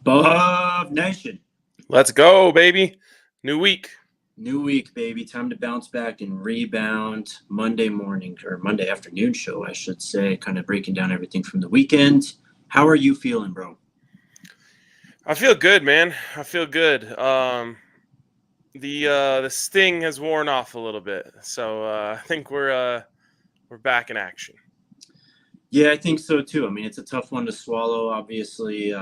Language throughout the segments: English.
Buff Nation. Let's go, baby. New week. New week, baby. Time to bounce back and rebound. Monday morning or Monday afternoon show, I should say, kind of breaking down everything from the weekend. How are you feeling, bro? I feel good, man. I feel good. The sting has worn off a little bit, so I think we're back in action. Yeah, I think so too. I mean, it's a tough one to swallow, obviously.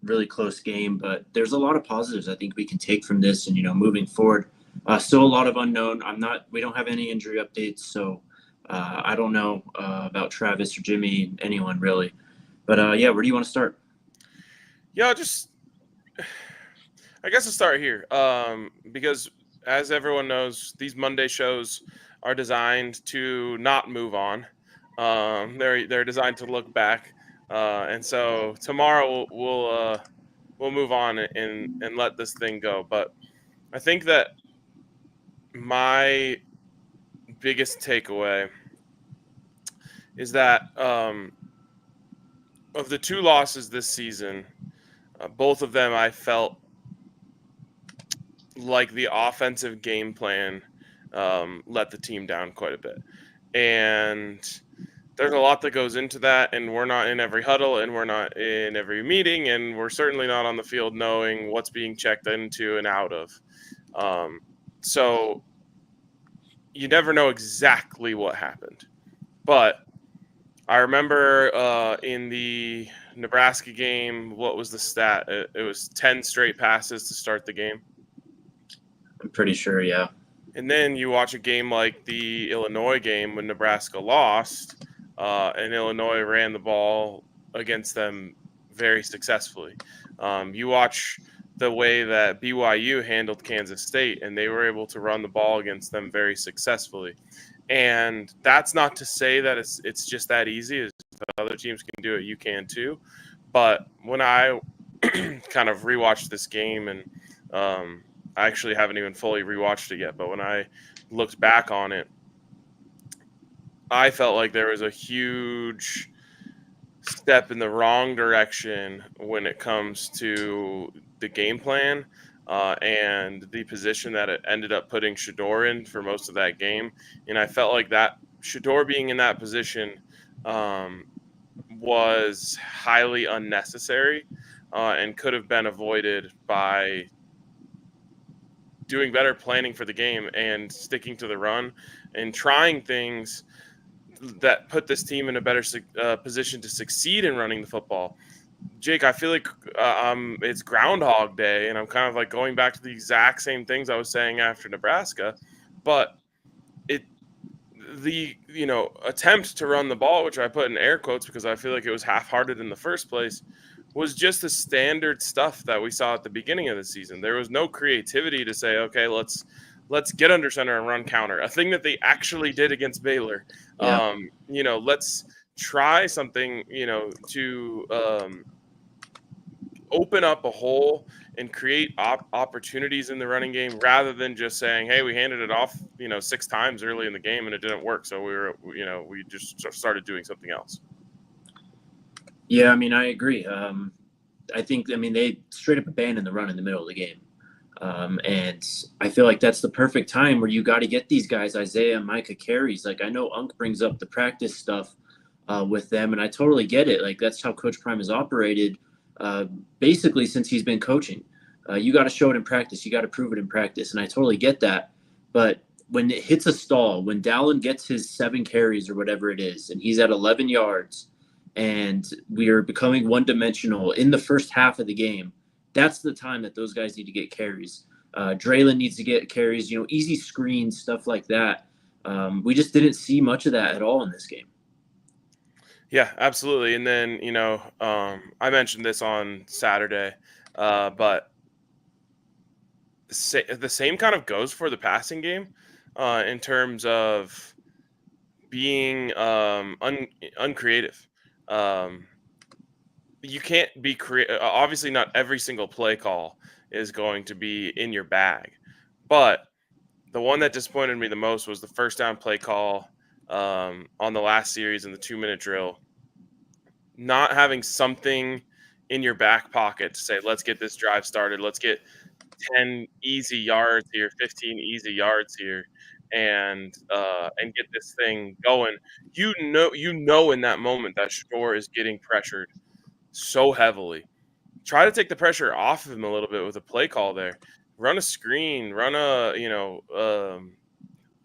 Really close game, but there's a lot of positives I think we can take from this, and moving forward. Still a lot of unknown. We don't have any injury updates, so I don't know about Travis or Jimmy, anyone really. But yeah, where do you want to start? Yeah, I guess I'll start here because as everyone knows, these Monday shows are designed to not move on. They're designed to look back. And so tomorrow we'll move on and let this thing go. But I think that my biggest takeaway is that of the two losses this season, both of them I felt like the offensive game plan let the team down quite a bit. And there's a lot that goes into that, and we're not in every huddle, and we're not in every meeting, and we're certainly not on the field knowing what's being checked into and out of. So you never know exactly what happened. But I remember in the Nebraska game, what was the stat? It was 10 straight passes to start the game. I'm pretty sure, yeah. And then you watch a game like the Illinois game when Nebraska lost, and Illinois ran the ball against them very successfully. You watch the way that BYU handled Kansas State, and they were able to run the ball against them very successfully. And that's not to say that it's just that easy. If other teams can do it, you can too. But when I kind of rewatched this game, and I actually haven't even fully rewatched it yet, but when I looked back on it, I felt like there was a huge step in the wrong direction when it comes to the game plan and the position that it ended up putting Shedeur in for most of that game. And I felt like that Shedeur being in that position was highly unnecessary and could have been avoided by doing better planning for the game and sticking to the run and trying things that put this team in a better position to succeed in running the football. Jake, I feel like it's Groundhog Day, and I'm kind of like going back to the exact same things I was saying after Nebraska, but the attempt to run the ball, which I put in air quotes because I feel like it was half-hearted in the first place, was just the standard stuff that we saw at the beginning of the season. There was no creativity to say, okay, let's get under center and run counter, a thing that they actually did against Baylor. Yeah. Let's try something, to open up a hole and create opportunities in the running game rather than just saying, hey, we handed it off, 6 times early in the game and it didn't work. So we just started doing something else. Yeah, I mean, I agree. I think, they straight up abandoned the run in the middle of the game. And I feel like that's the perfect time where you got to get these guys, Isaiah and Micah, carries. Like, I know Unc brings up the practice stuff with them, and I totally get it. Like, that's how Coach Prime has operated basically since he's been coaching. You got to show it in practice. You got to prove it in practice, and I totally get that. But when it hits a stall, when Dallin gets his 7 carries or whatever it is, and he's at 11 yards, and we are becoming one-dimensional in the first half of the game, that's the time that those guys need to get carries. Draylon needs to get carries, easy screens, stuff like that. We just didn't see much of that at all in this game. Yeah, absolutely. And then, I mentioned this on Saturday, but the same kind of goes for the passing game in terms of being uncreative. You can't be obviously not every single play call is going to be in your bag, but the one that disappointed me the most was the first down play call on the last series in the 2-minute drill. Not having something in your back pocket to say, let's get this drive started, let's get 10 easy yards here, 15 easy yards here, and get this thing going. You know in that moment that Shador is getting pressured so heavily. Try to take the pressure off of him a little bit with a play call there. Run a screen, run a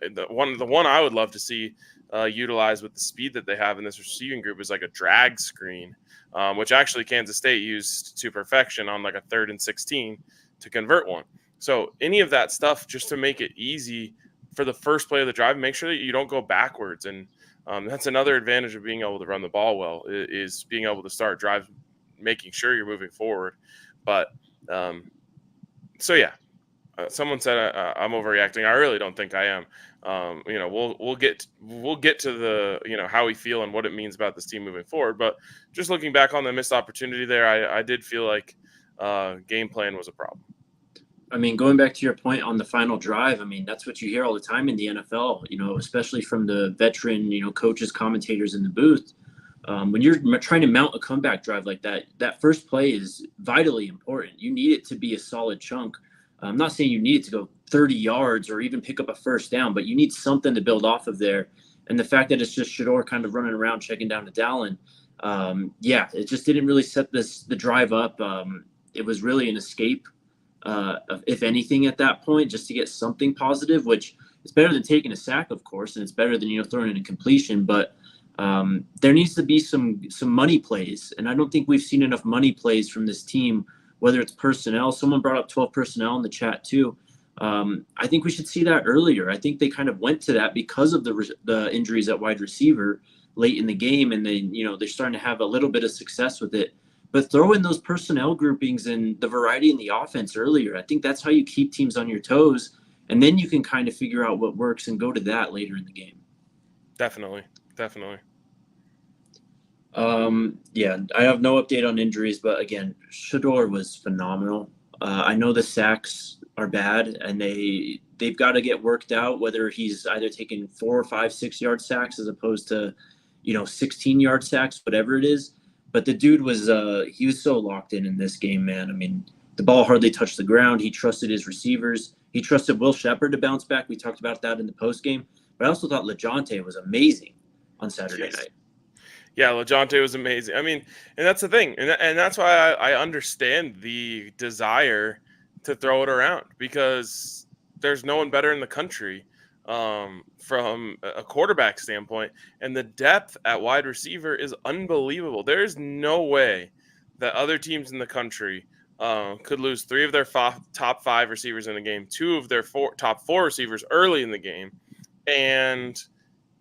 the one I would love to see utilize with the speed that they have in this receiving group is like a drag screen, which actually Kansas State used to perfection on like a 3rd and 16 to convert one. So any of that stuff just to make it easy for the first play of the drive, make sure that you don't go backwards. And that's another advantage of being able to run the ball well is being able to start drives, making sure you're moving forward. But someone said I'm overreacting. I really don't think I am. We'll get to the how we feel and what it means about this team moving forward. But just looking back on the missed opportunity there, I did feel like game plan was a problem. I mean, going back to your point on the final drive, I mean, that's what you hear all the time in the NFL, especially from the veteran, coaches, commentators in the booth. When you're trying to mount a comeback drive like that, that first play is vitally important. You need it to be a solid chunk. I'm not saying you need it to go 30 yards or even pick up a first down, but you need something to build off of there. And the fact that it's just Shador kind of running around, checking down to Dallin, it just didn't really set the drive up. It was really an escape, if anything, at that point, just to get something positive, which is better than taking a sack, of course, and it's better than throwing in a completion. But there needs to be some money plays, and I don't think we've seen enough money plays from this team. Whether it's personnel, someone brought up 12 personnel in the chat too. I think we should see that earlier. I think they kind of went to that because of the injuries at wide receiver late in the game, and then they're starting to have a little bit of success with it. But throw in those personnel groupings and the variety in the offense earlier. I think that's how you keep teams on your toes, and then you can kind of figure out what works and go to that later in the game. Definitely. I have no update on injuries, but again, Shador was phenomenal. I know the sacks are bad, and they've got to get worked out, whether he's either taking 4 or 5, 6-yard sacks as opposed to 16-yard sacks, whatever it is. But the dude was he was so locked in this game, man. I mean, the ball hardly touched the ground. He trusted his receivers. He trusted Will Shepherd to bounce back. We talked about that in the post game. But I also thought LeJohntay was amazing on Saturday night. Yeah, LeJohntay was amazing. I mean, and that's the thing. And that's why I understand the desire to throw it around, because there's no one better in the country from a quarterback standpoint. And the depth at wide receiver is unbelievable. There's no way that other teams in the country could lose 3 of their top 5 receivers in the game, 2 of their top 4 receivers early in the game, and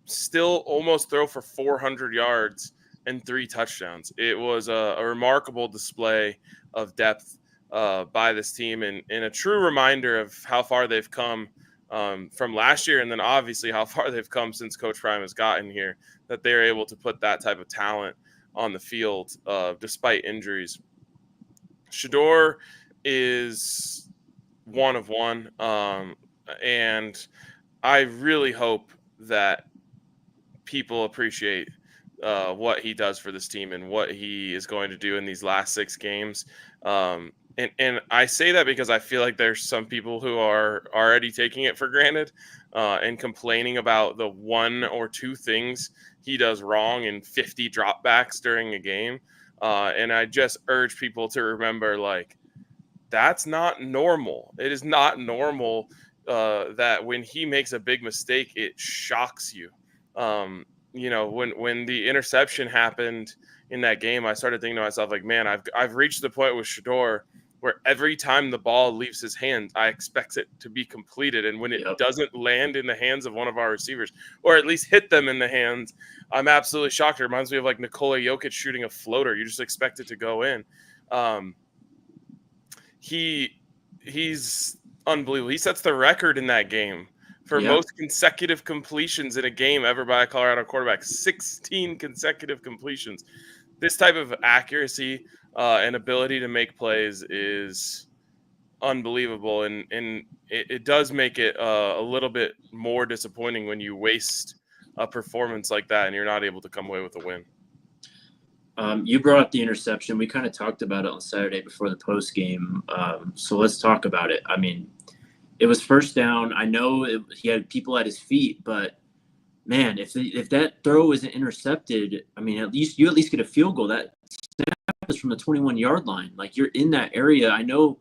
still almost throw for 400 yards and 3 touchdowns. It was a remarkable display of depth by this team, and a true reminder of how far they've come from last year, and then obviously how far they've come since Coach Prime has gotten here, that they're able to put that type of talent on the field despite injuries. Shador is one of one, and I really hope that people appreciate what he does for this team and what he is going to do in these last 6 games. And I say that because I feel like there's some people who are already taking it for granted and complaining about the 1 or 2 things he does wrong in 50 dropbacks during a game. And I just urge people to remember, like, that's not normal. It is not normal that when he makes a big mistake, it shocks you. When the interception happened in that game, I started thinking to myself, like, man, I've reached the point with Shador where every time the ball leaves his hand, I expect it to be completed. And when it doesn't land in the hands of one of our receivers, or at least hit them in the hands, I'm absolutely shocked. It reminds me of like Nikola Jokic shooting a floater. You just expect it to go in. He's unbelievable. He sets the record in that game for most consecutive completions in a game ever by a Colorado quarterback. 16 consecutive completions. This type of accuracy and ability to make plays is unbelievable, and it does make it a little bit more disappointing when you waste a performance like that and you're not able to come away with a win. You brought up the interception. We kind of talked about it on Saturday before the post game. So let's talk about it. I mean, it was first down. I know he had people at his feet, but man, if that throw isn't intercepted, I mean, at least get a field goal. That snap is from the 21-yard line. Like, you're in that area. I know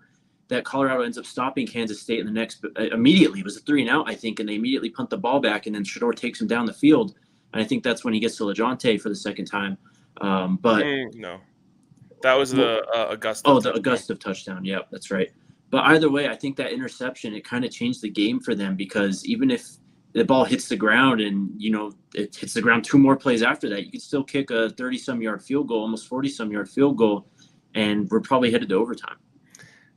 that Colorado ends up stopping Kansas State in the next immediately. It was a 3-and-out, I think, and they immediately punt the ball back, and then Shedeur takes him down the field. And I think that's when he gets to LeJohntay for the second time. But no, that was the Augusta. Oh, the Augusta touchdown. Yeah, that's right. But either way, I think that interception, it kind of changed the game for them, because even if the ball hits the ground and, it hits the ground 2 more plays after that, you could still kick a 30-some yard field goal, almost 40-some yard field goal, and we're probably headed to overtime.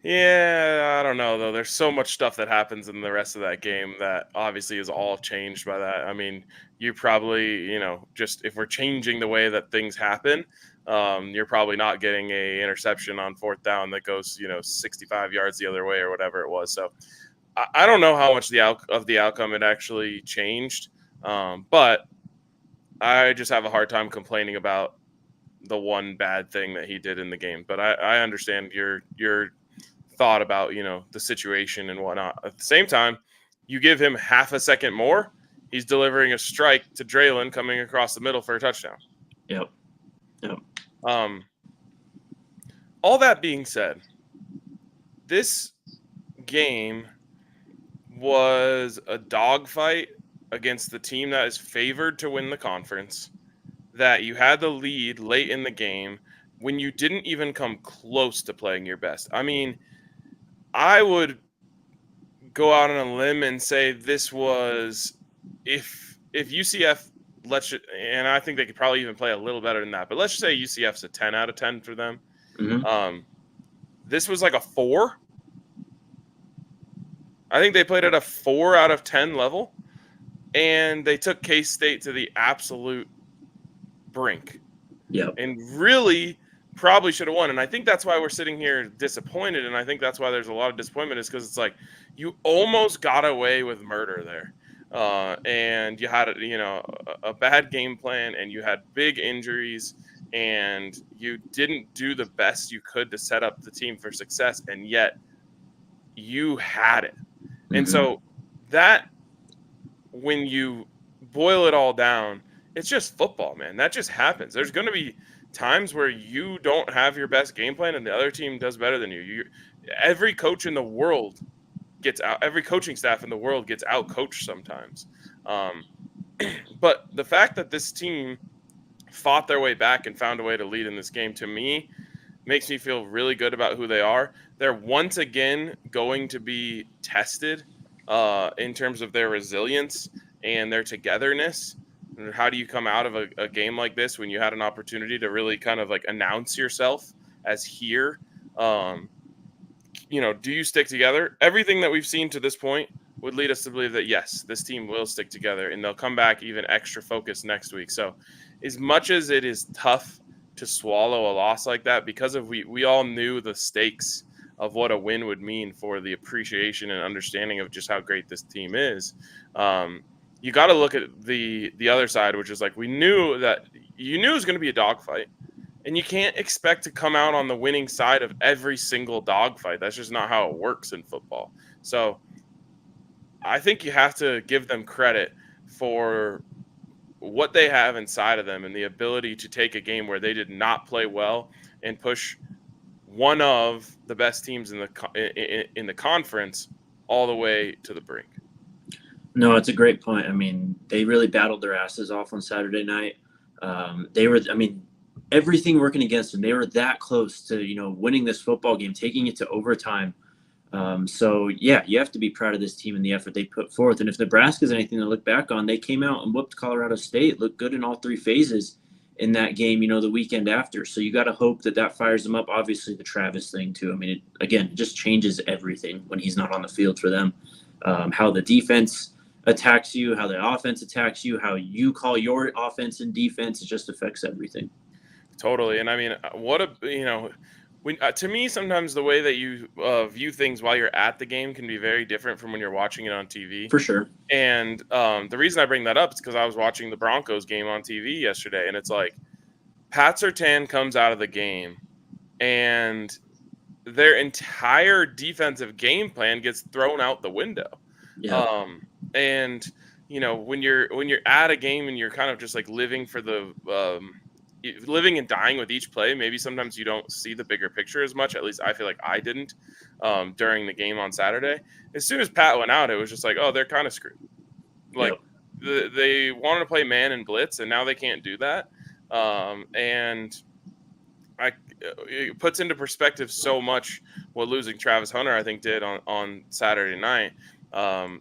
Yeah, I don't know, though. There's so much stuff that happens in the rest of that game that obviously is all changed by that. I mean, you probably, just if we're changing the way that things happen, you're probably not getting a interception on 4th down that goes, 65 yards the other way or whatever it was. So I don't know how much of the outcome it actually changed, but I just have a hard time complaining about the one bad thing that he did in the game. But I understand your thought about, the situation and whatnot. At the same time, you give him half a second more, he's delivering a strike to Draylon coming across the middle for a touchdown. Yep. All that being said, this game was a dogfight against the team that is favored to win the conference, that you had the lead late in the game when you didn't even come close to playing your best. I mean, I would go out on a limb and say this was, if UCF, and I think they could probably even play a little better than that, but let's just say UCF's a 10 out of 10 for them. Mm-hmm. This was like a 4. I think they played at a 4 out of 10 level, and they took K-State to the absolute brink. Yeah. And really probably should have won. And I think that's why we're sitting here disappointed, and I think that's why there's a lot of disappointment, is because it's like you almost got away with murder there. And you had a bad game plan, and you had big injuries, and you didn't do the best you could to set up the team for success, and yet you had it. Mm-hmm. And so that, when you boil it all down, it's just football, man. That just happens. There's going to be times where you don't have your best game plan and the other team does better than you. Every coach in the world gets out. Every coaching staff in the world gets out coached sometimes. But the fact that this team fought their way back and found a way to lead in this game, to me, makes me feel really good about who they are. They're once again going to be tested in terms of their resilience and their togetherness. How do you come out of a game like this when you had an opportunity to really kind of like announce yourself as here? Do you stick together? Everything that we've seen to this point would lead us to believe that, yes, this team will stick together and they'll come back even extra focused next week. So as much as it is tough to swallow a loss like that, because of we all knew the stakes of what a win would mean for the appreciation and understanding of just how great this team is, you got to look at the other side, which is like, you knew it was going to be a dogfight, and you can't expect to come out on the winning side of every single dogfight. That's just not how it works in football. So I think you have to give them credit for what they have inside of them and the ability to take a game where they did not play well and push one of the best teams in the conference all the way to the brink. No, it's a great point. I mean, they really battled their asses off on Saturday night. Everything working against them. They were that close to, winning this football game, taking it to overtime. So, yeah, you have to be proud of this team and the effort they put forth. And if Nebraska's anything to look back on, they came out and whooped Colorado State, looked good in all 3 phases. in that game, the weekend after. So you got to hope that fires them up. Obviously, the Travis thing too. I mean, it just changes everything when he's not on the field for them. How the defense attacks you, how the offense attacks you, how you call your offense and defense, it just affects everything. Totally. And I mean, to me, sometimes the way that you view things while you're at the game can be very different from when you're watching it on TV. For sure. And the reason I bring that up is because I was watching the Broncos game on TV yesterday, and it's like Pat Surtain comes out of the game, and their entire defensive game plan gets thrown out the window. Yeah. And when you're at a game and you're kind of just like living for the living and dying with each play, maybe sometimes you don't see the bigger picture as much. At least I feel like I didn't during the game on Saturday. As soon as Pat went out, it was just like, oh, they're kind of screwed. Like they wanted to play man and blitz, and now they can't do that. And it puts into perspective so much what losing Travis Hunter, I think, did on Saturday night. And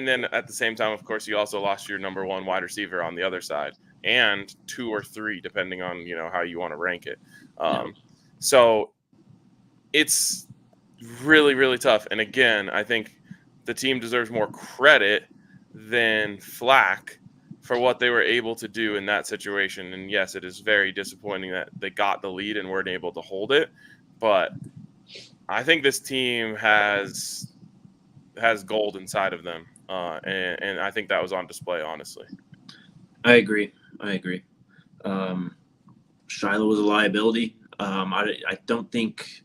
then at the same time, of course, you also lost your number one wide receiver on the other side, and 2 or 3, depending on how you want to rank it. So it's really, really tough. And again, I think the team deserves more credit than flack for what they were able to do in that situation. And yes, it is very disappointing that they got the lead and weren't able to hold it. But I think this team has gold inside of them. And I think that was on display, honestly. I agree. Shiloh was a liability. I don't think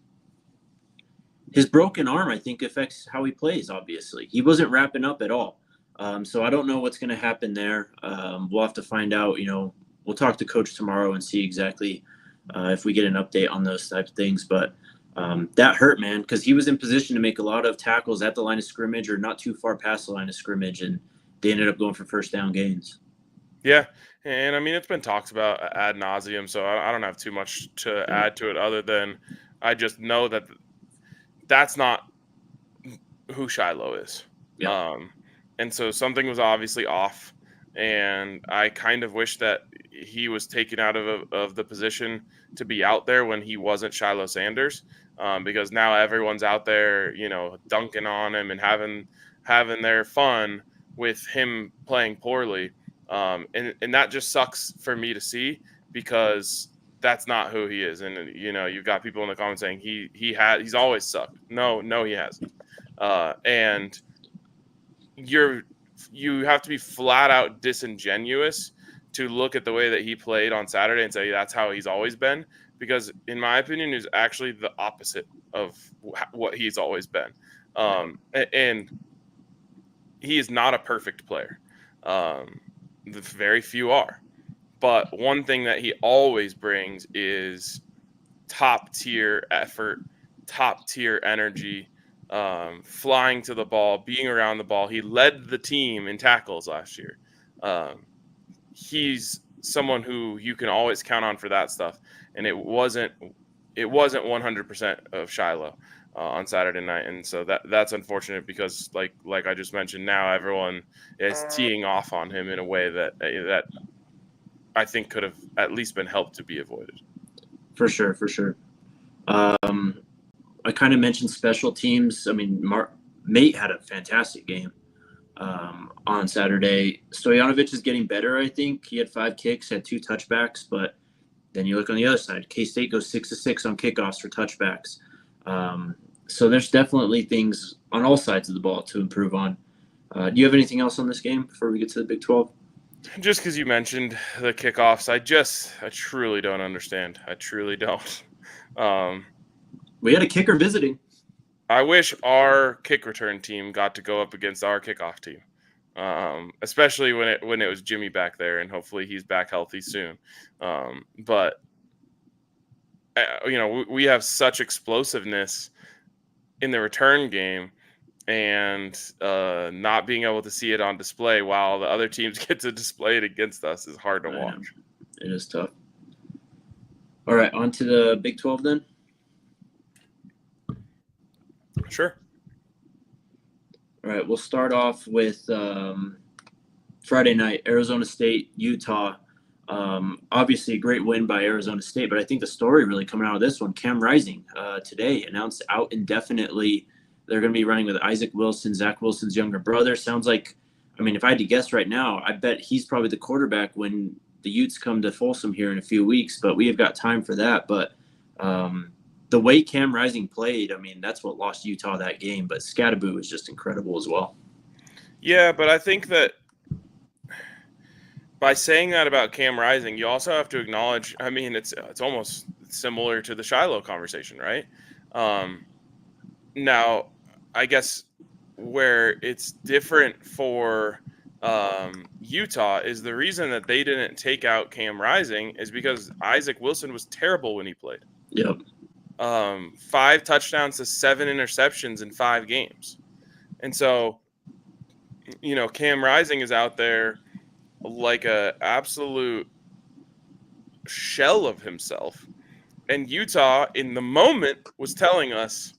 his broken arm, I think, affects how he plays, obviously. He wasn't wrapping up at all. So I don't know what's going to happen there. We'll have to find out. We'll talk to Coach tomorrow and see exactly if we get an update on those types of things. But that hurt, man, because he was in position to make a lot of tackles at the line of scrimmage or not too far past the line of scrimmage, and they ended up going for first down gains. Yeah, and I mean, it's been talked about ad nauseum, so I don't have too much to add to it other than I just know that that's not who Shiloh is. Yeah. And so something was obviously off, and I kind of wish that he was taken out of the position to be out there when he wasn't Shiloh Sanders, because now everyone's out there, dunking on him and having their fun with him playing poorly. And that just sucks for me to see, because that's not who he is. And you've got people in the comments saying he's always sucked. No, he hasn't. And you have to be flat out disingenuous to look at the way that he played on Saturday and say that's how he's always been, because in my opinion is actually the opposite of what he's always been. And he is not a perfect player. Very few are. But one thing that he always brings is top tier effort, top tier energy, flying to the ball, being around the ball. He led the team in tackles last year. He's someone who you can always count on for that stuff. And it wasn't 100% of Shiloh on Saturday night. And so that's unfortunate, because like I just mentioned, now everyone is teeing off on him in a way that I think could have at least been helped to be avoided. For sure. I kind of mentioned special teams. I mean, Mate had a fantastic game on Saturday. Stojanovic is getting better, I think. He had 5 kicks, had 2 touchbacks, but then you look on the other side. K-State goes 6-6 on kickoffs for touchbacks. So there's definitely things on all sides of the ball to improve on. Do you have anything else on this game before we get to the Big 12? Just because you mentioned the kickoffs, I truly don't understand. I truly don't. We had a kicker visiting. I wish our kick return team got to go up against our kickoff team, especially when it was Jimmy back there, and hopefully he's back healthy soon. But we have such explosiveness in the return game, and not being able to see it on display while the other teams get to display it against us is hard to watch. It is tough. All right, on to the Big 12 then. Sure. All right, we'll start off with Friday night, Arizona State, Utah. Obviously, a great win by Arizona State, but I think the story really coming out of this one, Cam Rising today announced out indefinitely. They're going to be running with Isaac Wilson, Zach Wilson's younger brother. Sounds like, I mean, if I had to guess right now, I bet he's probably the quarterback when the Utes come to Folsom here in a few weeks, but we have got time for that. But the way Cam Rising played, I mean, that's what lost Utah that game. But Scatterbo is just incredible as well. Yeah, but I think that by saying that about Cam Rising, you also have to acknowledge, I mean, it's almost similar to the Shiloh conversation, right? Now, I guess where it's different for Utah is the reason that they didn't take out Cam Rising is because Isaac Wilson was terrible when he played. Yep. 5 touchdowns to 7 interceptions in 5 games. And so, you know, Cam Rising is out there like a absolute shell of himself. And Utah, in the moment, was telling us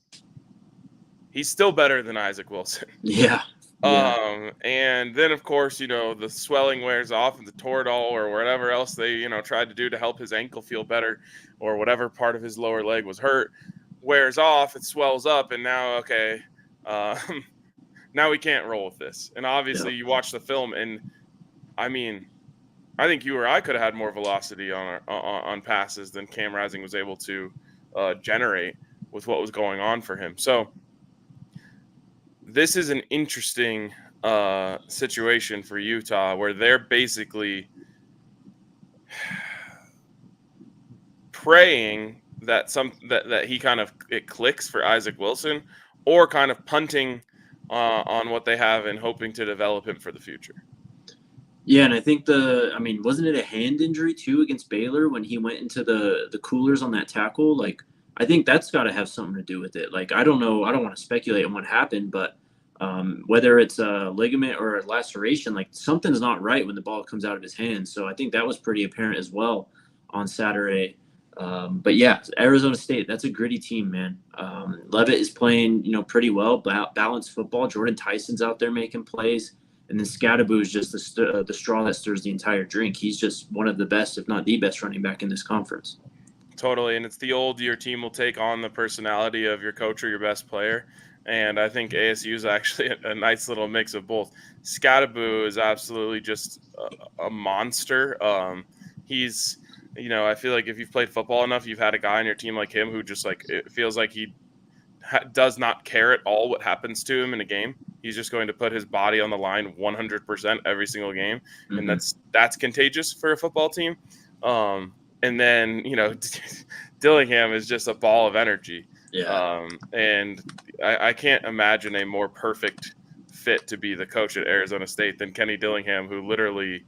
he's still better than Isaac Wilson. Yeah. And then, of course, you know, the swelling wears off and the Toradol or whatever else they, you know, tried to do to help his ankle feel better or whatever part of his lower leg was hurt wears off, it swells up, and now, okay, now we can't roll with this. And obviously you watch the film, and I mean, I think you or I could have had more velocity on passes than Cam Rising was able to generate with what was going on for him. So this is an interesting situation for Utah where they're basically praying that that he kind of it clicks for Isaac Wilson, or kind of punting on what they have and hoping to develop him for the future. Yeah, and I think wasn't it a hand injury too against Baylor when he went into the coolers on that tackle? Like, I think that's got to have something to do with it. Like, I don't know. I don't want to speculate on what happened, but whether it's a ligament or a laceration, like something's not right when the ball comes out of his hand. So I think that was pretty apparent as well on Saturday. But yeah, Arizona State, that's a gritty team, man. Leavitt is playing, pretty well, balanced football. Jordan Tyson's out there making plays. And then Scatterbo is just the straw that stirs the entire drink. He's just one of the best, if not the best, running back in this conference. Totally, and it's the old your team will take on the personality of your coach or your best player. And I think ASU is actually a nice little mix of both. Scatterbo is absolutely just a monster. He's, I feel like if you've played football enough, you've had a guy on your team like him who just it feels like he does not care at all what happens to him in a game. He's just going to put his body on the line 100% every single game. Mm-hmm. And that's contagious for a football team. And then, Dillingham is just a ball of energy. Yeah. And I can't imagine a more perfect fit to be the coach at Arizona State than Kenny Dillingham, who literally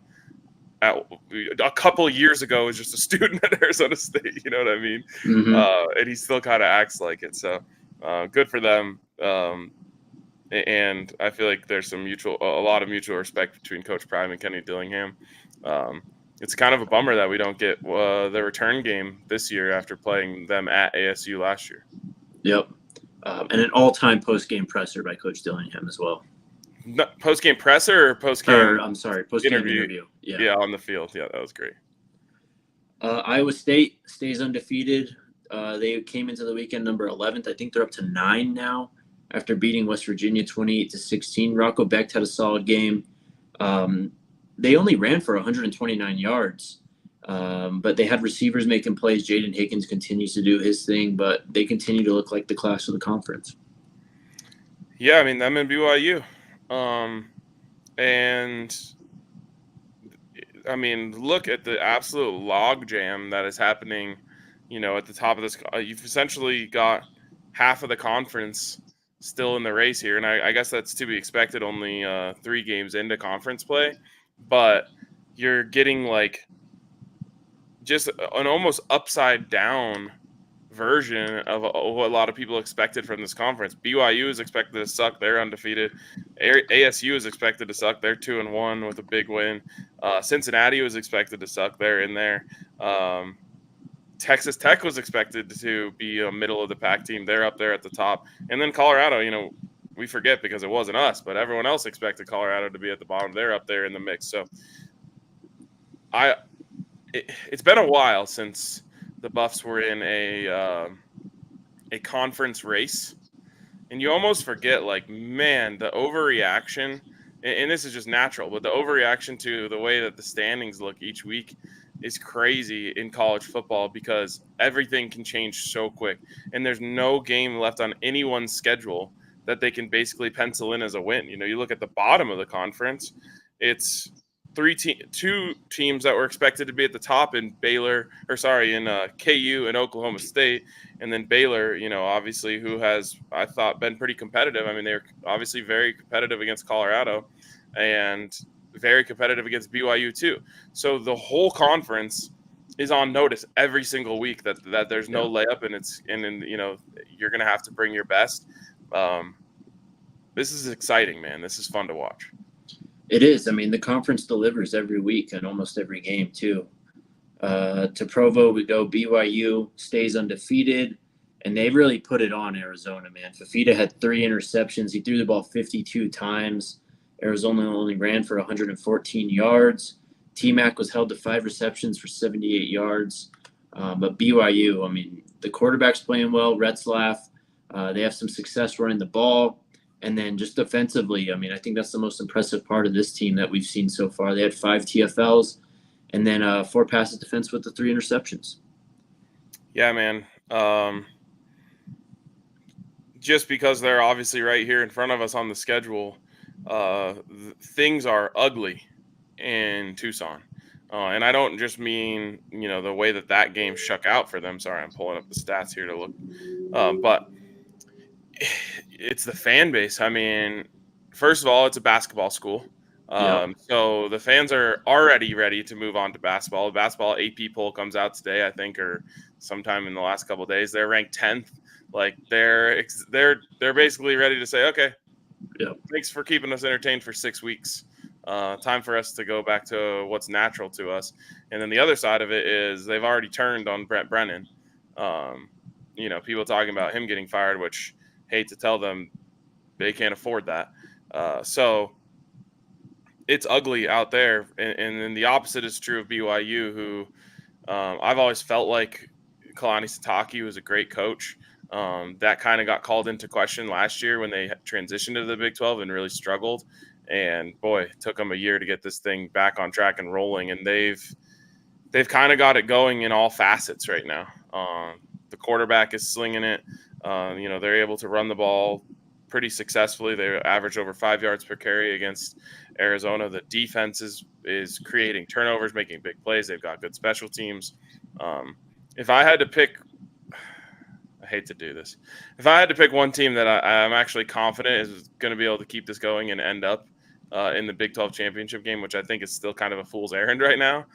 a couple of years ago was just a student at Arizona State. You know what I mean? Mm-hmm. And he still kind of acts like it. So good for them. And I feel like there's a lot of mutual respect between Coach Prime and Kenny Dillingham. It's kind of a bummer that we don't get the return game this year after playing them at ASU last year. Yep. And an all-time post-game presser by Coach Dillingham as well. No, post-game presser or post-game? I'm sorry, post-game interview. Yeah, on the field. Yeah, that was great. Iowa State stays undefeated. They came into the weekend number 11th. I think they're up to 9 now after beating West Virginia 28-16. Rocco Becht had a solid game. They only ran for 129 yards, but they had receivers making plays. Jaden Higgins continues to do his thing, but they continue to look like the class of the conference. Yeah, I mean, them and BYU. And, I mean, look at the absolute logjam that is happening, at the top of this. You've essentially got half of the conference still in the race here, and I guess that's to be expected only 3 games into conference play. But you're getting just an almost upside down version of what a lot of people expected from this conference. BYU is expected to suck. They're undefeated. ASU is expected to suck. They're 2-1 with a big win. Cincinnati was expected to suck. They're in there. Texas Tech was expected to be a middle of the pack team. They're up there at the top. And then Colorado, we forget because it wasn't us, but everyone else expected Colorado to be at the bottom. They're up there in the mix. So it's been a while since the Buffs were in a conference race, and you almost forget, like, man, the overreaction, and this is just natural, but the overreaction to the way that the standings look each week is crazy in college football because everything can change so quick, and there's no game left on anyone's schedule that they can basically pencil in as a win. You look at the bottom of the conference, it's two teams that were expected to be at the top in KU and Oklahoma State, and then Baylor, obviously, who has, I thought, been pretty competitive. I mean, they're obviously very competitive against Colorado and very competitive against BYU too. So the whole conference is on notice every single week that there's no layup, and you're going to have to bring your best. This is exciting, man. This is fun to watch. It is. I mean, the conference delivers every week and almost every game too. To Provo we go. BYU stays undefeated, and they really put it on Arizona, man. Fafita had 3 interceptions. He threw the ball 52 times. Arizona only ran for 114 yards. T-Mac was held to 5 receptions for 78 yards. But BYU, I mean, the quarterback's playing well. Retzlaff, they have some success running the ball. And then just defensively, I mean, I think that's the most impressive part of this team that we've seen so far. They had 5 TFLs and then 4 passes defense with the 3 interceptions. Yeah, man. Just because they're obviously right here in front of us on the schedule, things are ugly in Tucson. And I don't just mean, the way that game shook out for them. Sorry, I'm pulling up the stats here to look. But it's the fan base. I mean, first of all, it's a basketball school. So the fans are already ready to move on to basketball. The basketball AP poll comes out today, I think, or sometime in the last couple of days. They're ranked 10th. Like they're basically ready to say, okay, thanks for keeping us entertained for 6 weeks. Time for us to go back to what's natural to us. And then the other side of it is they've already turned on Brent Brennan. People talking about him getting fired, which hate to tell them they can't afford that. So it's ugly out there. And then the opposite is true of BYU, who I've always felt like Kalani Sitake was a great coach. That kind of got called into question last year when they transitioned to the Big 12 and really struggled. And boy, it took them a year to get this thing back on track and rolling. And they've kind of got it going in all facets right now. The quarterback is slinging it. They're able to run the ball pretty successfully. They average over 5 yards per carry against Arizona. The defense is creating turnovers, making big plays. They've got good special teams. If I had to pick, I hate to do this. If I had to pick one team that I'm actually confident is going to be able to keep this going and end up in the Big 12 championship game, which I think is still kind of a fool's errand right now,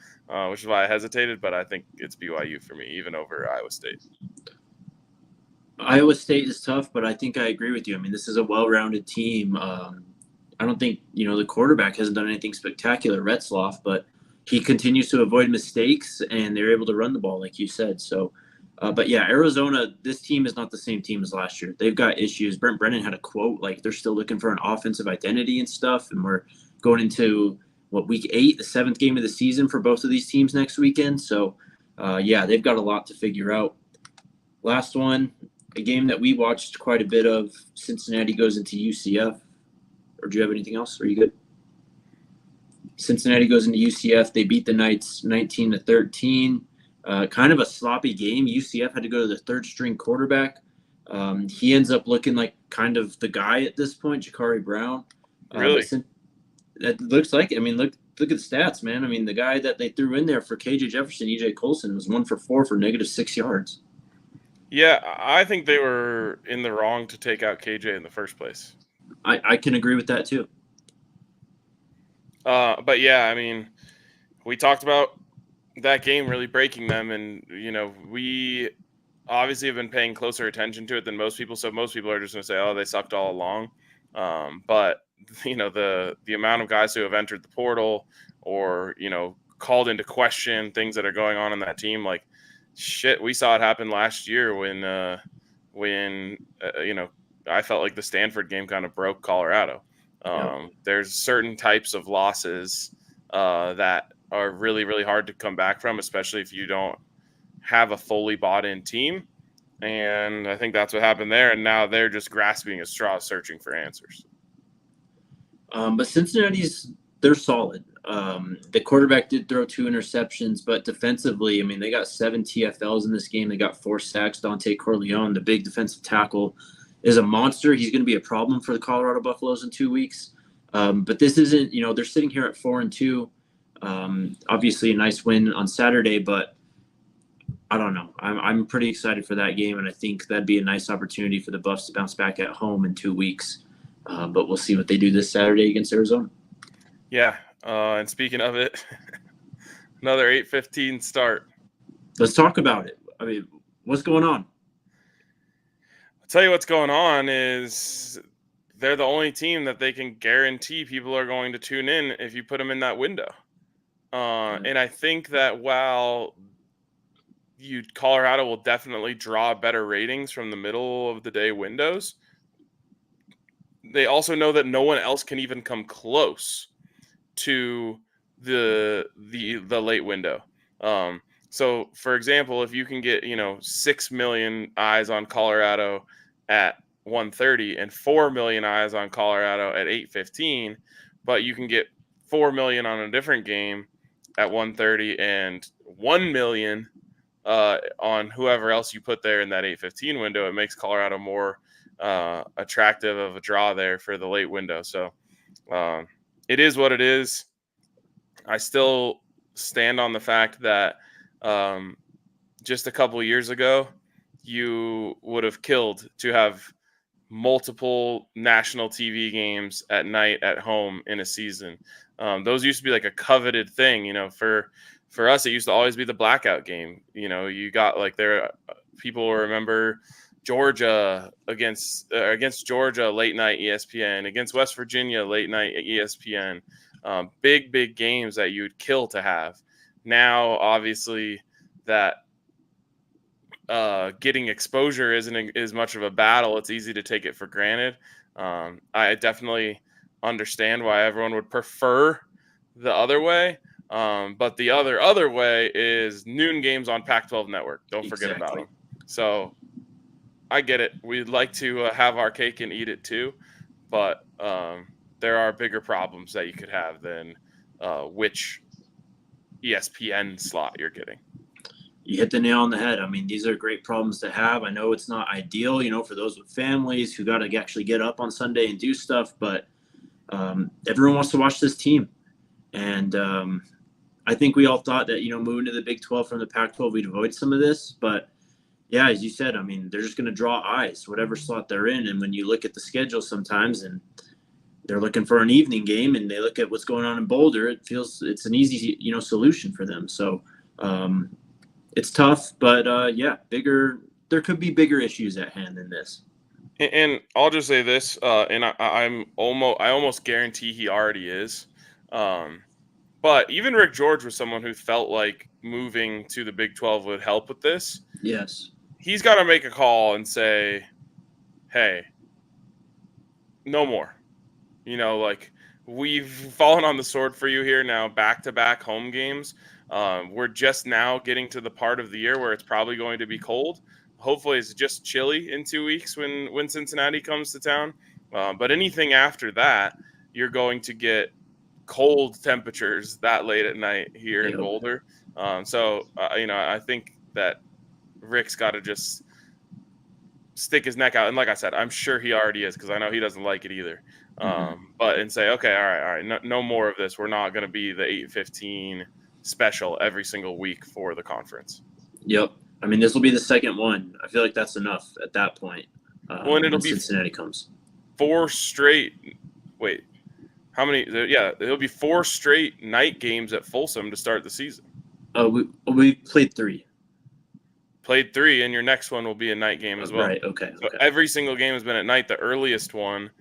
which is why I hesitated, but I think it's BYU for me, even over Iowa State. Iowa State is tough, but I think I agree with you. I mean, this is a well-rounded team. I don't think, the quarterback hasn't done anything spectacular, Retzlaff, but he continues to avoid mistakes, and they're able to run the ball, like you said. So, but yeah, Arizona, this team is not the same team as last year. They've got issues. Brent Brennan had a quote, like they're still looking for an offensive identity and stuff, and we're going into, week 8, the 7th game of the season for both of these teams next weekend. So, yeah, they've got a lot to figure out. Last one, a game that we watched quite a bit of, Cincinnati goes into UCF. Or do you have anything else? Are you good? Cincinnati goes into UCF. They beat the Knights 19-13. Kind of a sloppy game. UCF had to go to the third-string quarterback. He ends up looking like kind of the guy at this point, Jakari Brown. Really? That looks like it. I mean, look at the stats, man. I mean, the guy that they threw in there for KJ Jefferson, EJ Colson, was 1 for 4 for -6 yards. Yeah, I think they were in the wrong to take out KJ in the first place. I can agree with that too. But yeah, I mean, we talked about that game really breaking them, and we obviously have been paying closer attention to it than most people. So most people are just going to say, "Oh, they sucked all along." But the amount of guys who have entered the portal or called into question things that are going on in that team, like shit, we saw it happen last year when I felt like the Stanford game kind of broke Colorado. There's certain types of losses that are really, really hard to come back from, especially if you don't have a fully bought-in team. And I think that's what happened there. And now they're just grasping at straws, searching for answers. But they're solid. The quarterback did throw 2 interceptions, but defensively, I mean, they got 7 TFLs in this game. They got 4 sacks. Dante Corleone, the big defensive tackle, is a monster. He's going to be a problem for the Colorado Buffaloes in 2 weeks. But this isn't, they're sitting here at 4-2. Obviously a nice win on Saturday, but I don't know. I'm pretty excited for that game, and I think that'd be a nice opportunity for the Buffs to bounce back at home in 2 weeks. But we'll see what they do this Saturday against Arizona. Yeah, and speaking of it, another 8:15 start. Let's talk about it. I mean, what's going on? I'll tell you what's going on is they're the only team that they can guarantee people are going to tune in if you put them in that window. And I think that while Colorado will definitely draw better ratings from the middle of the day windows, they also know that no one else can even come close to the late window. So, for example, if you can get 6 million eyes on Colorado at 1:30 and 4 million eyes on Colorado at 8:15, but you can get 4 million on a different game at 1:30 and 1 million on whoever else you put there in that 8:15 window, it makes Colorado more attractive of a draw there for the late window. So it is what it is. I still stand on the fact that just a couple years ago, you would have killed to have multiple national TV games at night at home in a season. Those used to be like a coveted thing, for us, it used to always be the blackout game. You got people remember Georgia against Georgia late night ESPN, against West Virginia late night ESPN. Big games that you'd kill to have. Now, obviously, that getting exposure isn't as much of a battle. It's easy to take it for granted. I definitely understand why everyone would prefer the other way. But the other way is noon games on Pac-12 Network. Don't forget about them. So I get it. We'd like to have our cake and eat it too, but there are bigger problems that you could have than which ESPN slot you're getting. You hit the nail on the head. I mean, these are great problems to have. I know it's not ideal, for those with families who got to actually get up on Sunday and do stuff, but everyone wants to watch this team. And I think we all thought that, moving to the Big 12 from the Pac-12, we'd avoid some of this. But, yeah, as you said, I mean, they're just going to draw eyes, whatever slot they're in. And when you look at the schedule sometimes and they're looking for an evening game and they look at what's going on in Boulder, it feels it's an easy, solution for them. So it's tough, but, there could be bigger issues at hand than this. And I'll just say this, and I almost guarantee he already is. But even Rick George was someone who felt like moving to the Big 12 would help with this. Yes. He's got to make a call and say, hey, no more. We've fallen on the sword for you here now, back-to-back home games. We're just now getting to the part of the year where it's probably going to be cold. Hopefully it's just chilly in 2 weeks when Cincinnati comes to town. But anything after that, you're going to get cold temperatures that late at night here in Boulder. I think that Rick's got to just stick his neck out. And like I said, I'm sure he already is, because I know he doesn't like it either. But say, okay, all right, no more of this. We're not going to be the 8:15 special every single week for the conference. Yep. I mean, this will be the second one. I feel like that's enough at that point. When Cincinnati comes. 4 straight. Wait, how many? Yeah, it'll be 4 straight night games at Folsom to start the season. We played 3. Played 3, and your next one will be a night game as well. Right. Okay. So every single game has been at night. The earliest one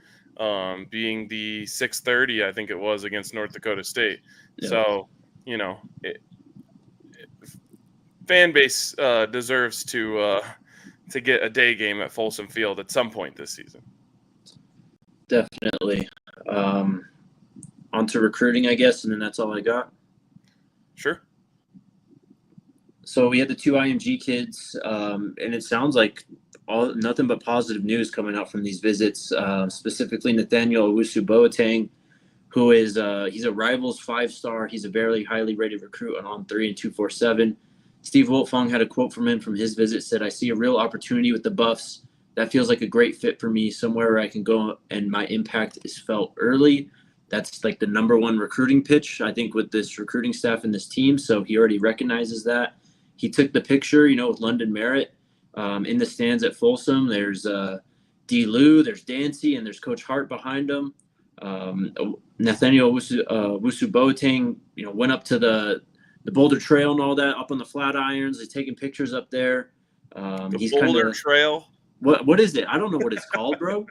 being the 6:30, I think it was, against North Dakota State. Yeah. So fan base deserves to get a day game at Folsom Field at some point this season. Definitely. On to recruiting, I guess, and then that's all I got. Sure. So we had the 2 IMG kids, and it sounds like nothing but positive news coming out from these visits, specifically Nathaniel Owusu-Boateng, who is he's a Rivals 5-star. He's a very highly rated recruit on 3 and 247. Steve Wiltfong had a quote from him from his visit, said, "I see a real opportunity with the Buffs. That feels like a great fit for me, somewhere where I can go and my impact is felt early." That's like the number one recruiting pitch, I think, with this recruiting staff and this team. So he already recognizes that. He took the picture, with London Merritt in the stands at Folsom. There's D. Lou, there's Dancy, and there's Coach Hart behind him. Nathaniel Owusu-Boateng, went up to the Boulder Trail and all that, up on the Flatirons. He's taking pictures up there. The Boulder Trail? What is it? I don't know what it's called, bro.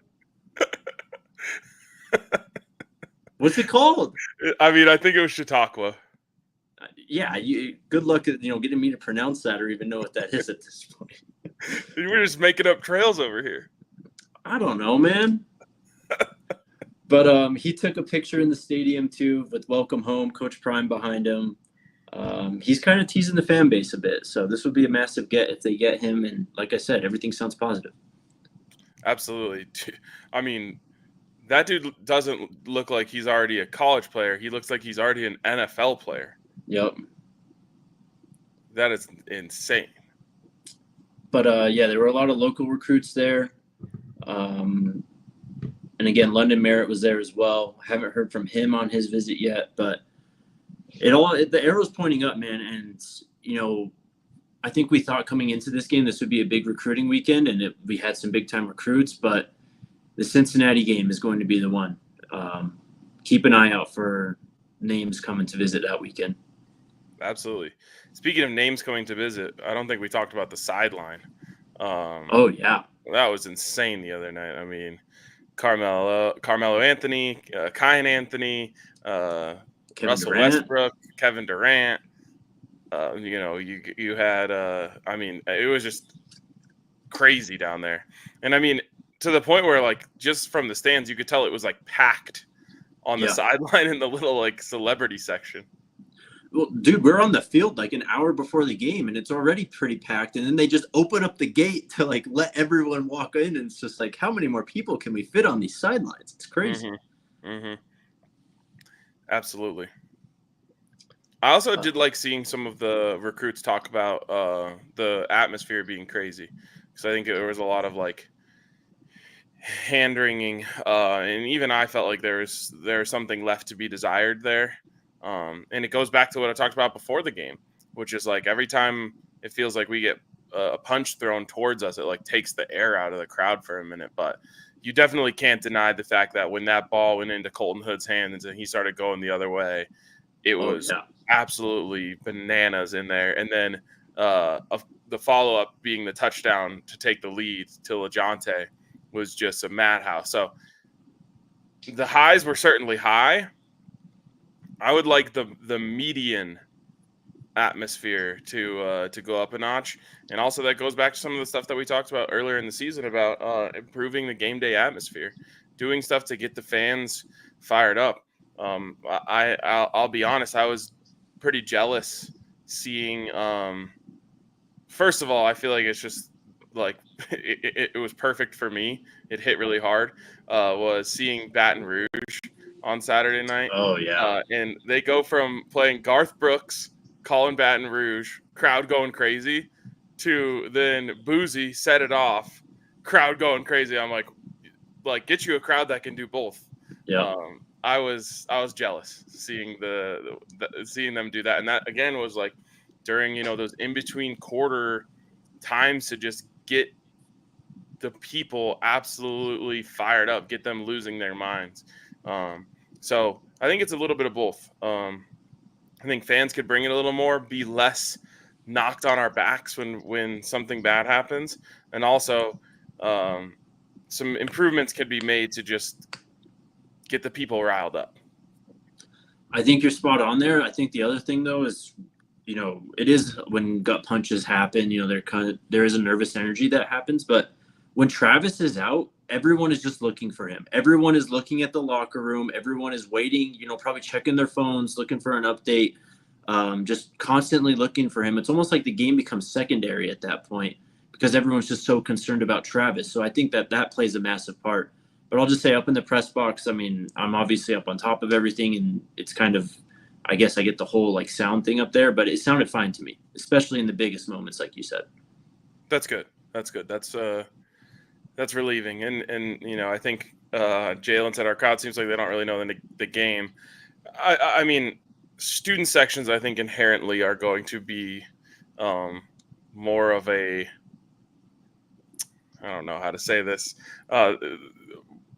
What's it called? I mean, I think it was Chautauqua. Yeah, good luck at getting me to pronounce that or even know what that is at this point. We're just making up trails over here. I don't know, man. But he took a picture in the stadium too with "Welcome Home," Coach Prime behind him. He's kind of teasing the fan base a bit, so this would be a massive get if they get him. And like I said, everything sounds positive. Absolutely. I mean, that dude doesn't look like he's already a college player. He looks like he's already an NFL player. Yep. That is insane. But there were a lot of local recruits there. And again, London Merritt was there as well. Haven't heard from him on his visit yet, but the arrow's pointing up, man. And I think we thought coming into this game this would be a big recruiting weekend, and we had some big time recruits. But the Cincinnati game is going to be the one. Keep an eye out for names coming to visit that weekend. Absolutely. Speaking of names coming to visit, I don't think we talked about the sideline. Oh yeah, that was insane the other night. I mean, Carmelo Anthony, Kyan Anthony, Russell Durant. Westbrook, Kevin Durant. You had. I mean, it was just crazy down there, and I mean, to the point where like just from the stands, you could tell it was like packed on the sideline in the little like celebrity section. Well, dude, we're on the field like an hour before the game, and it's already pretty packed. And then they just open up the gate to like let everyone walk in, and it's just like, how many more people can we fit on these sidelines? It's crazy. Mm-hmm. Mm-hmm. Absolutely. I also did like seeing some of the recruits talk about the atmosphere being crazy, because I think there was a lot of like hand wringing, and even I felt like there's something left to be desired there. And it goes back to what I talked about before the game, which is like every time it feels like we get a punch thrown towards us, it like takes the air out of the crowd for a minute. But you definitely can't deny the fact that when that ball went into Colton Hood's hands and he started going the other way, it was absolutely bananas in there. And then the follow-up being the touchdown to take the lead to LaJonte was just a madhouse. So the highs were certainly high. I would like the median atmosphere to go up a notch, and also that goes back to some of the stuff that we talked about earlier in the season about improving the game day atmosphere, doing stuff to get the fans fired up. I'll be honest, I was pretty jealous seeing. First of all, I feel like it's just like it was perfect for me. It hit really hard. Was seeing Baton Rouge on Saturday night. Oh, yeah. And they go from playing Garth Brooks, calling Baton Rouge, crowd going crazy, to then Boozy set it off, crowd going crazy. I'm like get you a crowd that can do both. Yeah. I was jealous seeing seeing them do that. And that, again, was like during, those in-between quarter times to just get the people absolutely fired up, get them losing their minds. So I think it's a little bit of both. I think fans could bring it a little more, be less knocked on our backs when something bad happens. And also some improvements could be made to just get the people riled up. I think you're spot on there. I think the other thing, though, is, it is when gut punches happen, there is a nervous energy that happens. But when Travis is out, everyone is just looking for him. Everyone is looking at the locker room. Everyone is waiting, probably checking their phones, looking for an update. just constantly looking for him. It's almost like the game becomes secondary at that point because everyone's just so concerned about Travis. So I think that plays a massive part. But I'll just say up in the press box, I mean, I'm obviously up on top of everything, and it's kind of, I guess I get the whole like sound thing up there, but it sounded fine to me, especially in the biggest moments, like you said. That's good. That's relieving. And you know, I think Jalen said our crowd seems like they don't really know the game. I mean, student sections, I think inherently are going to be more of a, I don't know how to say this.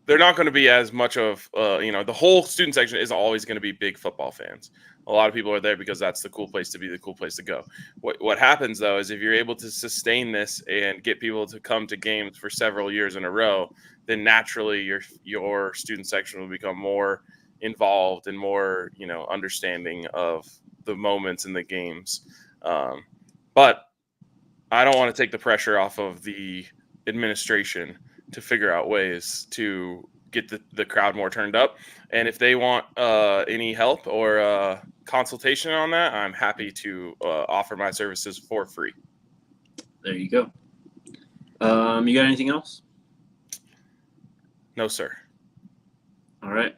They're not going to be as much of, the whole student section isn't always going to be big football fans. A lot of people are there because that's the cool place to be, the cool place to go. What happens, though, is if you're able to sustain this and get people to come to games for several years in a row, then naturally your student section will become more involved and more, understanding of the moments in the games. But I don't want to take the pressure off of the administration to figure out ways to get the crowd more turned up. And if they want any help or consultation on that, I'm happy to offer my services for free. There you go. You got anything else? No, sir. All right.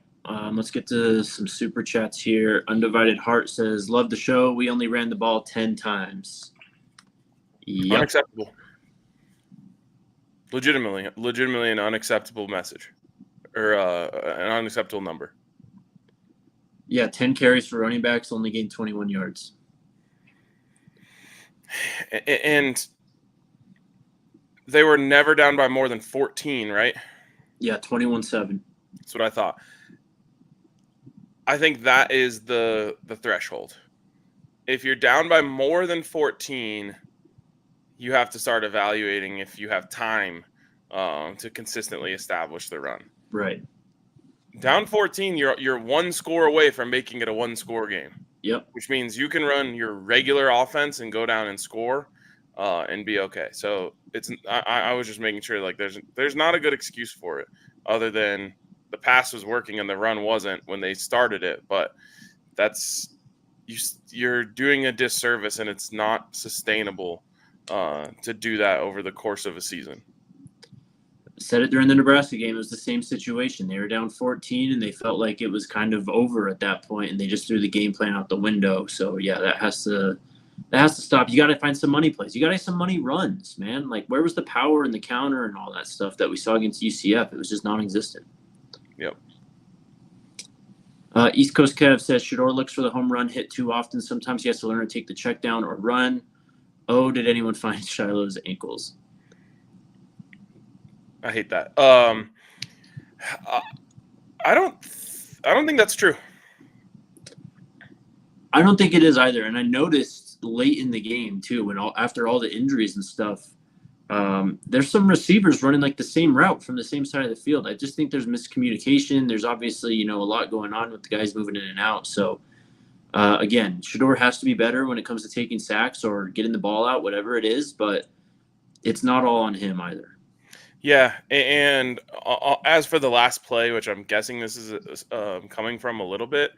Let's get to some super chats here. Undivided Heart says, love the show. We only ran the ball 10 times. Yep. Unacceptable. Legitimately an unacceptable message or an unacceptable number. Yeah, 10 carries for running backs, only gained 21 yards. And they were never down by more than 14, right? Yeah, 21-7. That's what I thought. I think that is the threshold. If you're down by more than 14, you have to start evaluating if you have time to consistently establish the run. Right. Down 14, you're one score away from making it a one-score game. Yep. Which means you can run your regular offense and go down and score and be okay. So I was just making sure like there's not a good excuse for it other than the pass was working and the run wasn't when they started it. But you're doing a disservice and it's not sustainable to do that over the course of a season. Said it during the Nebraska game. It was the same situation. They were down 14 and they felt like it was kind of over at that point, and they just threw the game plan out the window. So yeah, that has to stop. You got to find some money plays. You got to have some money runs, man. Like, where was the power and the counter and all that stuff that we saw against UCF? It was just non-existent. Yep. East Coast Kev says Shador looks for the home run hit too often. Sometimes he has to learn to take the check down or run. Oh, did anyone find Shiloh's ankles? I hate that. I don't think that's true. I don't think it is either. And I noticed late in the game too, after all the injuries and stuff, there's some receivers running like the same route from the same side of the field. I just think there's miscommunication. There's obviously, a lot going on with the guys moving in and out. So again, Shador has to be better when it comes to taking sacks or getting the ball out, whatever it is, but it's not all on him either. Yeah, and as for the last play, which I'm guessing this is coming from a little bit,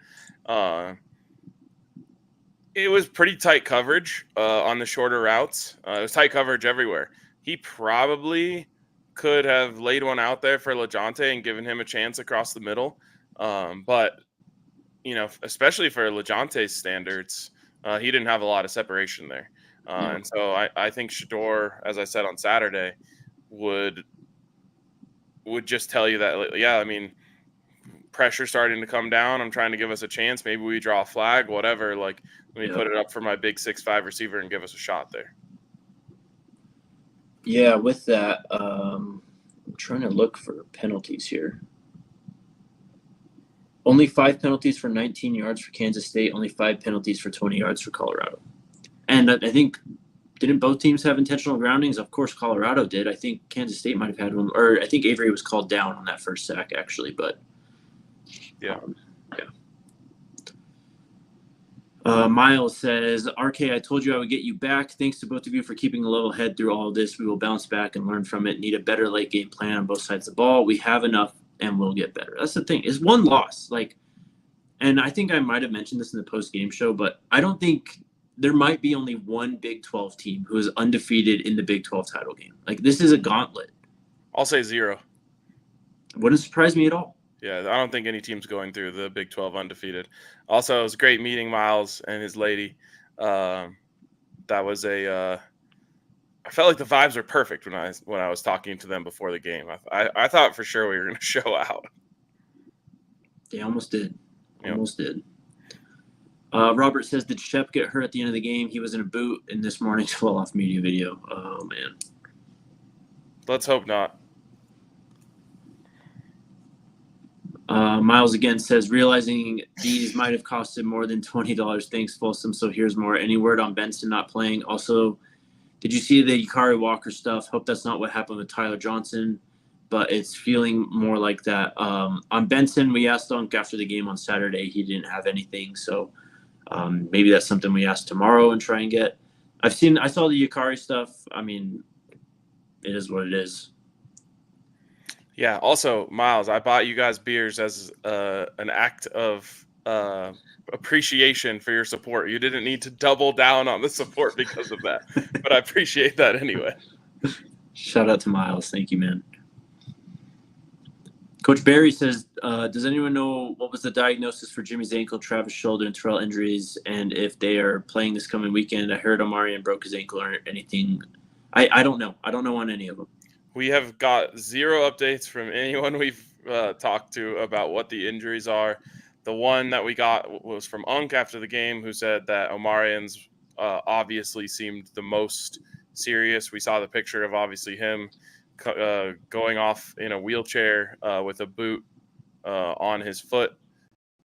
it was pretty tight coverage on the shorter routes. It was tight coverage everywhere. He probably could have laid one out there for LeJohntay and given him a chance across the middle. But, especially for LeJohntay's standards, he didn't have a lot of separation there. And so I think Shador, as I said on Saturday, would just tell you that, yeah, I mean, pressure starting to come down. I'm trying to give us a chance. Maybe we draw a flag, whatever. Like, let me put it up for my big 6'5" receiver and give us a shot there. Yeah, with that, I'm trying to look for penalties here. Only 5 penalties for 19 yards for Kansas State. Only 5 penalties for 20 yards for Colorado. And I think, didn't both teams have intentional groundings? Of course, Colorado did. I think Kansas State might have had one. Or I think Avery was called down on that first sack, actually. But, yeah. Miles says, RK, I told you I would get you back. Thanks to both of you for keeping a level head through all of this. We will bounce back and learn from it. Need a better late game plan on both sides of the ball. We have enough and we'll get better. That's the thing. Is one loss. Like, and I think I might have mentioned this in the post-game show, but I don't think there might be only one Big 12 team who is undefeated in the Big 12 title game. Like, this is a gauntlet. I'll say 0. Wouldn't surprise me at all. Yeah, I don't think any team's going through the Big 12 undefeated. Also, it was great meeting Miles and his lady. That was I felt like the vibes were perfect when I was talking to them before the game. I thought for sure we were going to show out. They almost did. Almost did. Robert says, did Shep get hurt at the end of the game? He was in a boot in this morning's fall-off media video. Oh, man. Let's hope not. Miles again says, realizing these might have costed more than $20. Thanks, Folsom. So here's more. Any word on Benson not playing? Also, did you see the Yukari Walker stuff? Hope that's not what happened with Tyler Johnson, but it's feeling more like that. On Benson, we asked Dunk after the game on Saturday. He didn't have anything. So maybe that's something we ask tomorrow and try and get. I saw the Yukari stuff. I mean, it is what it is. Yeah. Also, Miles, I bought you guys beers as an act of appreciation for your support. You didn't need to double down on the support because of that, but I appreciate that anyway. Shout out to Miles. Thank you, man. Coach Barry says, does anyone know what was the diagnosis for Jimmy's ankle, Travis' shoulder, and Terrell injuries, and if they are playing this coming weekend? I heard Omarion broke his ankle or anything. I don't know. I don't know on any of them. We have got 0 updates from anyone we've talked to about what the injuries are. The one that we got was from Unk after the game, who said that Omarion's obviously seemed the most serious. We saw the picture of obviously him going off in a wheelchair with a boot on his foot.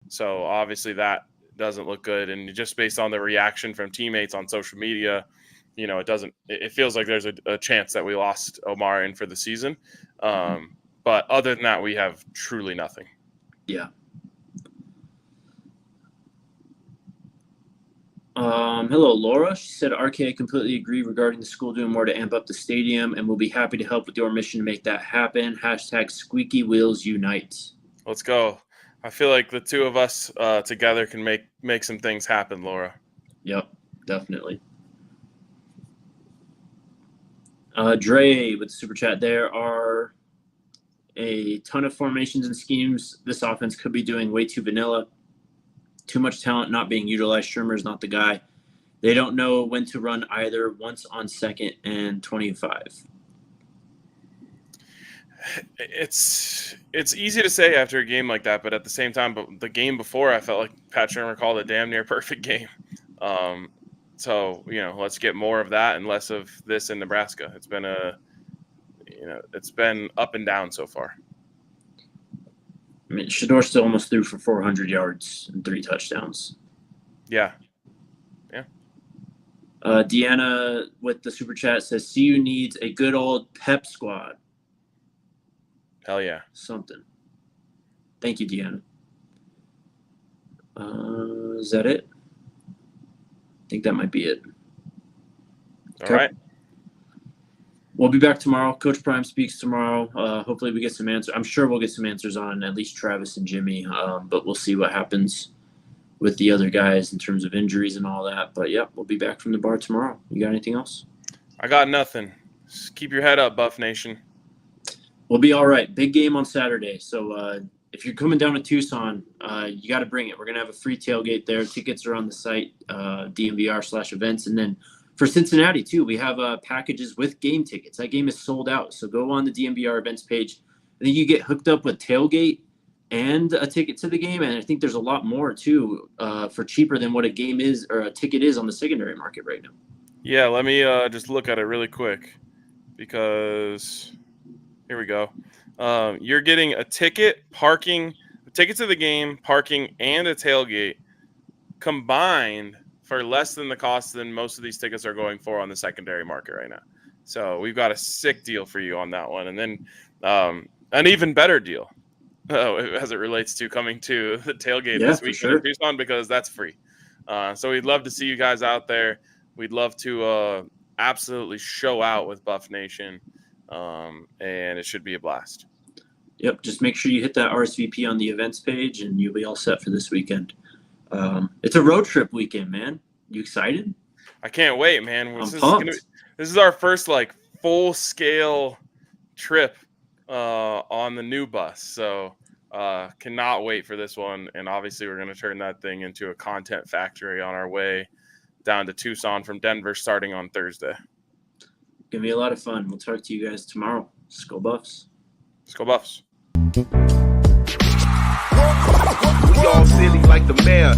So obviously that doesn't look good. And just based on the reaction from teammates on social media, it feels like there's a chance that we lost Omarion for the season. But other than that, we have truly nothing. Yeah. Hello, Laura. She said, RK, completely agree regarding the school doing more to amp up the stadium, and we'll be happy to help with your mission to make that happen. # squeaky wheels unite. Let's go. I feel like the two of us together can make some things happen, Laura. Yep, definitely. Dre with the super chat. There are a ton of formations and schemes this offense could be doing way too vanilla. Too much talent not being utilized. Shermer's not the guy. They don't know when to run either, once on second and 25. It's easy to say after a game like that, but at the same time, but the game before, I felt like Pat Shermer called a damn near perfect game. So, let's get more of that and less of this in Nebraska. It's been it's been up and down so far. I mean, Shedeur still almost threw for 400 yards and 3 touchdowns. Yeah. Deanna with the super chat says, CU needs a good old pep squad. Hell yeah. Something. Thank you, Deanna. Is that it? I think that might be it. All right. We'll be back tomorrow. Coach Prime speaks tomorrow. Hopefully we get some answers. I'm sure we'll get some answers on at least Travis and Jimmy, but we'll see what happens with the other guys in terms of injuries and all that. But, yeah, we'll be back from the bar tomorrow. You got anything else? I got nothing. Just keep your head up, Buff Nation. We'll be all right. Big game on Saturday. So if you're coming down to Tucson, you got to bring it. We're going to have a free tailgate there. Tickets are on the site, DNVR/events. And then for Cincinnati, too, we have packages with game tickets. That game is sold out. So go on the DNVR events page. I think you get hooked up with tailgate and a ticket to the game. And I think there's a lot more, too, for cheaper than what a game is or a ticket is on the secondary market right now. Yeah, let me just look at it really quick because here we go. You're getting a ticket, parking, a ticket to the game, parking, and a tailgate combined for less than the cost than most of these tickets are going for on the secondary market right now. So we've got a sick deal for you on that one. And then an even better deal as it relates to coming to the tailgate this weekend in Tucson, because that's free. So we'd love to see you guys out there. We'd love to absolutely show out with Buff Nation, and it should be a blast. Yep. Just make sure you hit that RSVP on the events page, and you'll be all set for this weekend. It's a road trip weekend, man. You excited? I can't wait, man. I'm pumped. This is our first like full scale trip on the new bus. So cannot wait for this one. And obviously we're going to turn that thing into a content factory on our way down to Tucson from Denver starting on Thursday. Gonna be a lot of fun. We'll talk to you guys tomorrow. Let's go Buffs. Let's go Buffs. We all silly like the mayor.